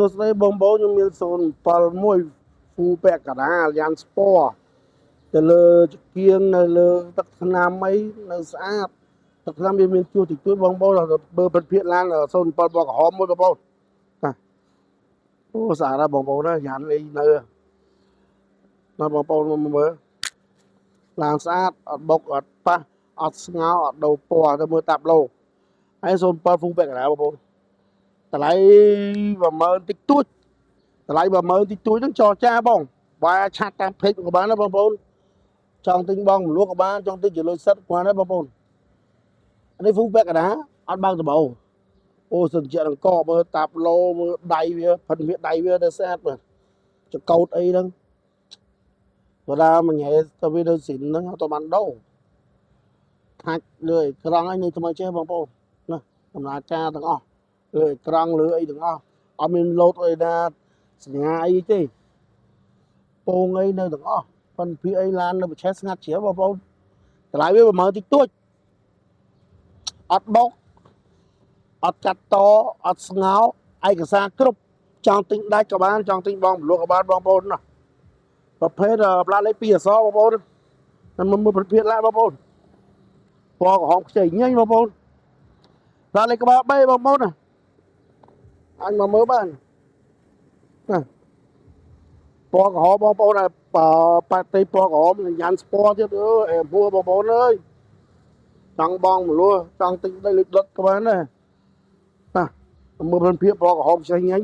សួស្តីបងប្អូនខ្ញុំមាន07 Full Pack កដាលយ៉ាងស្ពណ៌ទៅលើចង្គៀងនៅលើទឹកថ្នាំអីនៅស្អាតទឹកថ្នាំវាមានជួសតិចតួចបងប្អូនបើពិតភាគឡាន07ពណ៌ក្រហមមួយបងប្អូនណាអូស្អាតណាស់បងប្អូនណាយ៉ាងអីនៅណាបងប្អូនមើលឡានស្អាតអត់បុកអត់ប៉ះអត់ស្ងោអត់ដូរពណ៌ទៅមើលតាប់ឡូហើយ07 Full Pack កដាលបងប្អូនតម្លៃ10000តិចតួចតម្លៃ10000តិចតួចហ្នឹងចរចាបងបើឆាត់តាមពេកក៏បានដែរបងប្អូនចង់ទិញបងមលក់ក៏បានចង់ទិញជាលុយសិតក៏បានដែរបងប្អូននេះ Full Pack កណាអត់បើកដបោអូសិនជាអង្គមើលតាប់ឡូមើលដៃវាផិនវាដៃវាទៅស្អាតមើលចកោតអីហ្នឹងបើថាមួយញ៉ែទៅវាទៅស៊ីនហ្នឹងអត់បានដោថាច់លើអេក្រង់ឲ្យនៅថ្មីចេះបងប្អូនណាដំណើរការទាំងអស់លើអេក្រង់លើអីទាំងអស់អត់មានលោតអីណាសញ្ញាអីទេពងអីនៅទាំងអស់ប៉ុន្តែពីអីឡាននៅប្រឆេះស្ងាត់ជ្រាវបងប្អូនតម្លៃវា10000តិចតួចអត់បោកអត់កាត់តអត់ស្ងោឯកសារគ្រប់ចង់ទិញដាច់ក៏បានចង់ទិញបងមលក់ក៏បានបងប្អូនណាប្រភេទផ្លាកលេខ2អក្សរបងប្អូនតែមើលប្រភេទឡានបងប្អូនពណ៌ក្រហមខ្ចីញ៉ៃបងប្អូនផ្លាកលេខក្បាល3បងប្អូនណាអញមកមើលបានណាពណ៌ក្រហមបងប្អូនតែប៉ាទីពណ៌ក្រហមយ៉ាងស្ពណ៌ទៀតអើពួរបងប្អូនអើយចង់បងមលួចង់ទិញដីលុយដុតក៏បានដែរណាមើលភាពពណ៌ក្រហមខ្ចីញ៉ៃ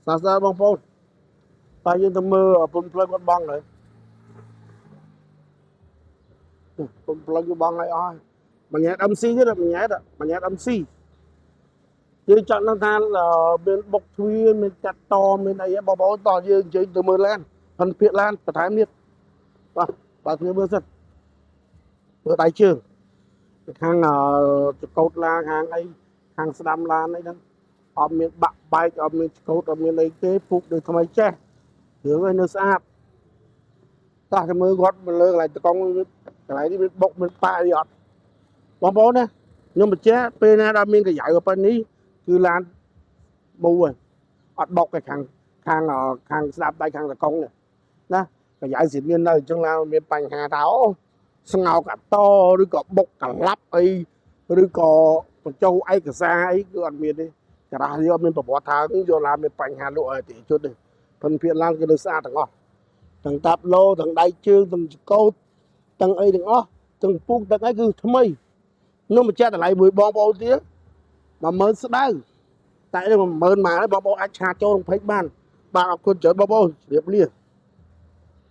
ស្អាតបងប្អូនតែយើងទៅមើលពុនផ្លូវគាត់បងហើយពុនផ្លូវគឺបងឲ្យអស់មួយញ៉ែត MC ទៀតមួយញ៉ែត MC យើងចង់ដឹងថាមានបុកទ្វារមានកាត់តមានអីបងប្អូនតយើងអញ្ជើញទៅមើលឡានផិនភាគឡានបន្ថែមទៀតបាទបើគ្នាមើលសិនមើលដៃជើងខាងចកោតឡានខាងអីខាងស្ដាំឡានអីហ្នឹងអត់មានបាក់បែកអត់មានចកោតអត់មានអីទេពុកដូចថ្មីចេះរឿងឯនៅស្អាតតោះទៅមើលគាត់មកលើកន្លែងតកង់កន្លែងនេះមានបុកមានប៉ាអីអត់បងប្អូនណាខ្ញុំបញ្ជាក់ពេលណាដល់មានកញ្ចៅប៉ុណ្នេះគឺឡានមូហើយអត់បុកឯខាងស្ដាប់ដៃខាងតកង់នេះណាកញ្ចៅស្រៀតមាននៅអញ្ចឹងឡានមានបញ្ហាថាអូស្ងោកាត់តឬក៏បុកកលាប់អីឬក៏បញ្ចូលឯកសារអីគឺអត់មានទេចរាចរណ៍អត់មានប្រវត្តិថាយកឡានមានបញ្ហាលក់ឲ្យអតិថិជនទេប៉ុន្តែភាគឡានគឺនៅស្អាតទាំងអស់ទាំងតាប់ឡូទាំងដៃជើងទាំងចកោតទាំងអីទាំងអស់ទាំងពុកទាំងអីគឺថ្មីខ្ញុំបញ្ជាក់តម្លៃមួយបងប្អូនទៀត10000ស្ដៅតែ10000មកបងប្អូនអាចឆាចូលក្នុងពេកបានបាទអរគុណច្រើនបងប្អូនជម្រាបលា